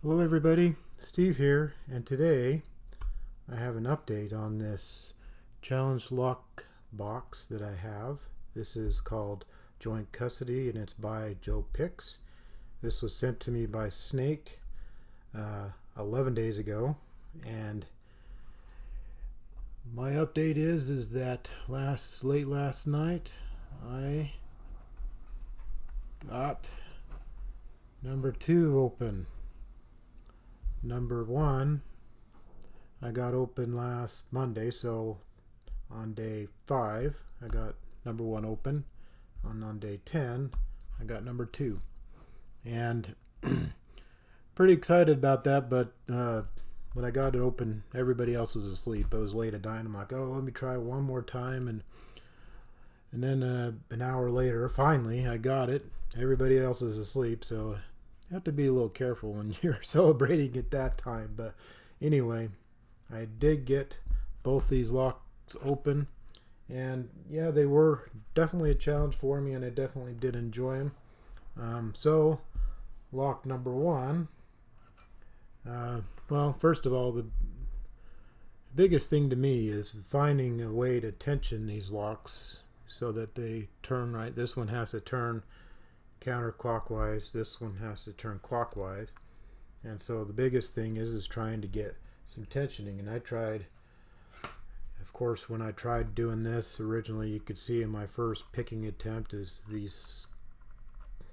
Hello everybody, Steve here, and today I have an update on this challenge lock box that I have. This is called Joint Custody and it's by Joe Pix. This was sent to me by Snake 11 days ago, and my update is that late last night I got number 2 open. Number 1 I got open last Monday, so on day 5 I got number 1 open. On day 10 I got number 2, and pretty excited about that. But when I got it open, everybody else was asleep. It was late at night. I'm like, oh, let me try one more time, and then an hour later, finally I got it. Everybody else is asleep, so you have to be a little careful when you're celebrating at that time. But anyway, I did get both these locks open, and yeah, they were definitely a challenge for me, and I definitely did enjoy them. So lock number 1, well, first of all, the biggest thing to me is finding a way to tension these locks so that they turn right. This one has to turn counterclockwise, this one has to turn clockwise, and so the biggest thing is trying to get some tensioning. And I tried, of course, when I tried doing this originally, you could see in my first picking attempt is these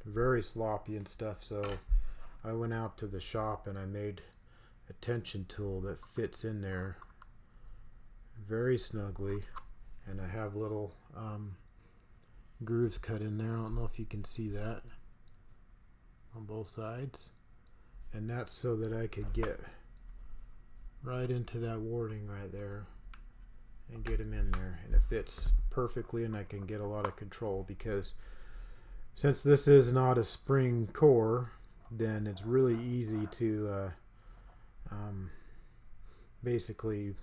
very sloppy and stuff, so I went out to the shop and I made a tension tool that fits in there very snugly, and I have little grooves cut in there. I don't know if you can see that on both sides, and that's so that I could get right into that warding right there and get them in there, and it fits perfectly, and I can get a lot of control because since this is not a spring core, then it's really easy to basically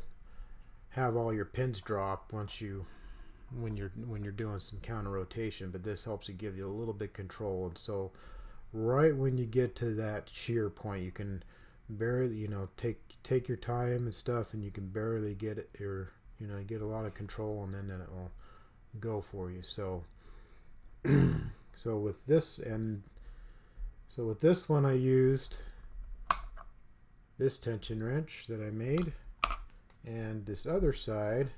have all your pins drop when you're doing some counter rotation. But this helps you give you a little bit control, and so right when you get to that shear point, you can barely, take your time and stuff, and you can barely get it, or get a lot of control, and then it will go for you. So so with this one, I used this tension wrench that I made, and this other side,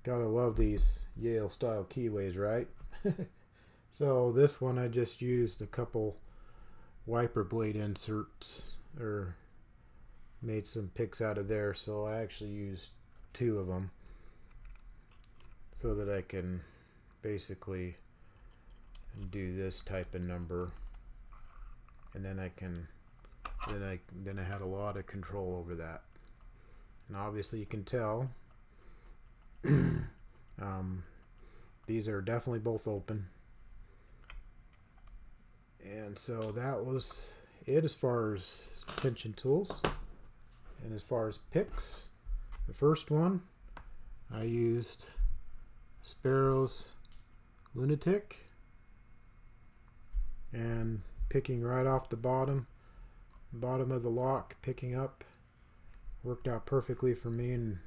gotta love these Yale style keyways, right? So this one I just used a couple wiper blade inserts, or made some picks out of there, so I actually used 2 of them so that I can basically do this type of number, and then I had a lot of control over that. And obviously you can tell these are definitely both open, and so that was it as far as tension tools. And as far as picks, the first one I used Sparrow's Lunatic, and picking right off the bottom of the lock, picking up, worked out perfectly for me. And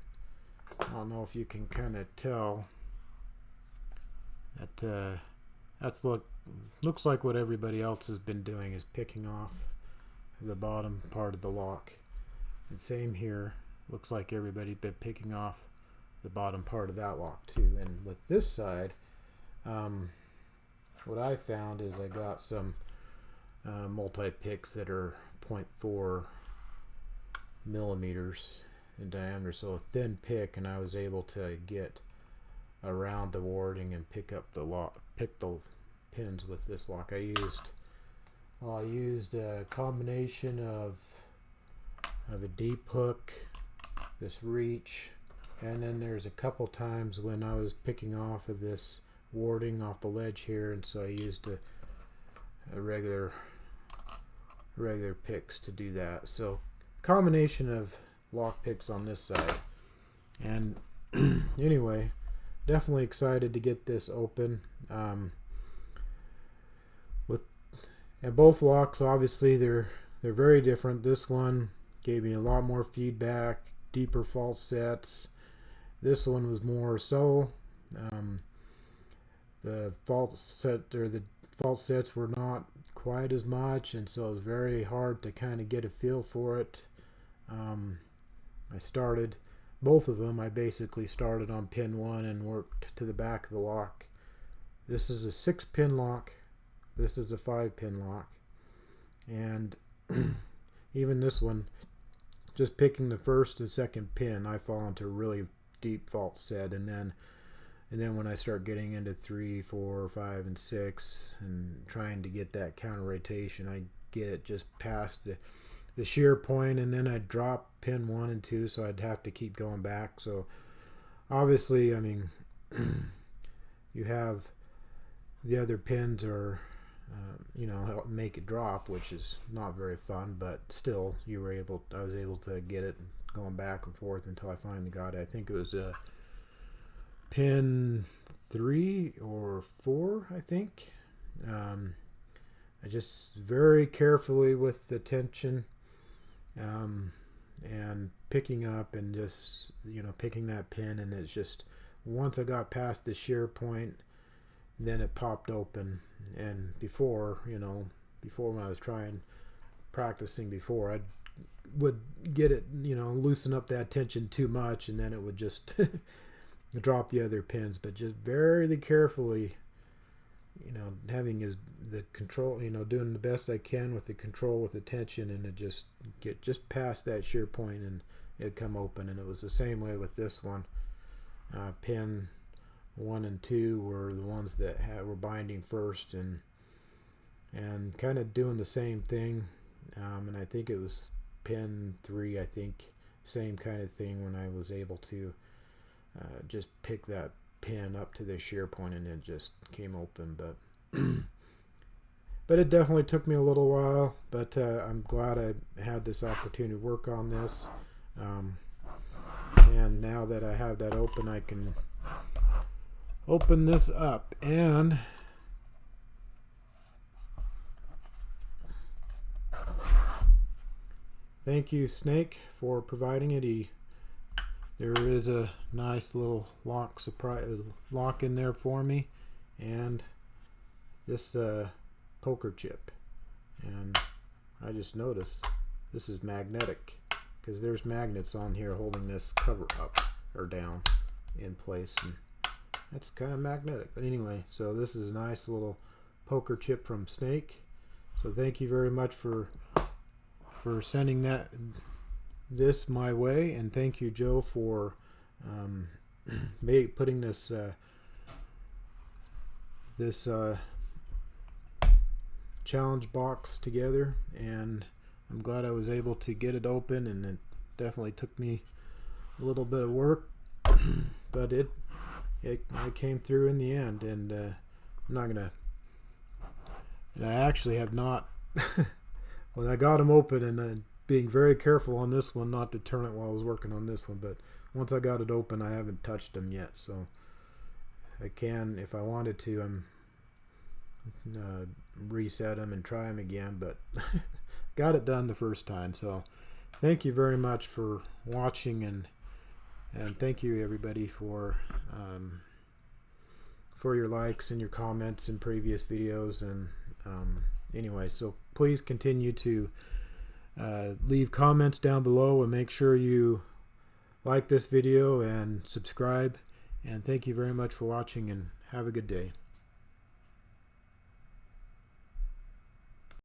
I don't know if you can kind of tell that looks like what everybody else has been doing, is picking off the bottom part of the lock. And same here, looks like everybody's been picking off the bottom part of that lock too. And with this side, what I found is I got some multi-picks that are 0.4 millimeters in diameter, so a thin pick, and I was able to get around the warding and pick the pins with this lock. I used a combination of a deep hook, this reach, and then there's a couple times when I was picking off of this warding off the ledge here, and so I used a regular picks to do that. So combination of lock picks on this side. And anyway, definitely excited to get this open. And both locks, obviously, they're very different. This one gave me a lot more feedback, deeper fault sets. This one was more so. The fault sets were not quite as much, and so it was very hard to kind of get a feel for it. I started both of them. I basically started on pin 1 and worked to the back of the lock. This is a 6-pin lock. This is a 5-pin lock. And even this one, just picking the first and second pin, I fall into a really deep fault set, and then when I start getting into 3, 4, 5, and 6 and trying to get that counter rotation, I get it just past the shear point, and then I'd drop pin 1 and 2, so I'd have to keep going back. So obviously, I mean, you have the other pins are help make it drop, which is not very fun, but still I was able to get it going back and forth until I finally got it. I think it was a pin 3 or 4, I think. I just very carefully with the tension and picking up and just picking that pin, and it's just once I got past the shear point, then it popped open. And before when I was practicing before, I would get it loosen up that tension too much, and then it would just drop the other pins. But just very carefully, having the control, doing the best I can with the control with the tension, and it just get just past that shear point and it'd come open. And it was the same way with this one. Pin 1 and 2 were the ones that were binding first, and kind of doing the same thing. And I think it was pin 3, I think, same kind of thing, when I was able to just pick that pin up to the shear point, and it just came open. But it definitely took me a little while, but I'm glad I had this opportunity to work on this. And now that I have that open, I can open this up. And thank you, Snake, for providing it. There is a nice little lock in there for me, and this poker chip. And I just noticed this is magnetic, because there's magnets on here holding this cover up or down in place, and that's kind of magnetic. But anyway, so this is a nice little poker chip from Snake. So thank you very much for sending this my way, and thank you, Joe, for putting this challenge box together. And I'm glad I was able to get it open, and it definitely took me a little bit of work, but I came through in the end. And I'm not gonna. And I actually have not. When I got them open, and being very careful on this one not to turn it while I was working on this one, but once I got it open, I haven't touched them yet. So I can, if I wanted to, reset them and try them again, but got it done the first time. So thank you very much for watching, and thank you, everybody, for your likes and your comments in previous videos. And anyway, so please continue to leave comments down below, and make sure you like this video and subscribe. And thank you very much for watching, and have a good day.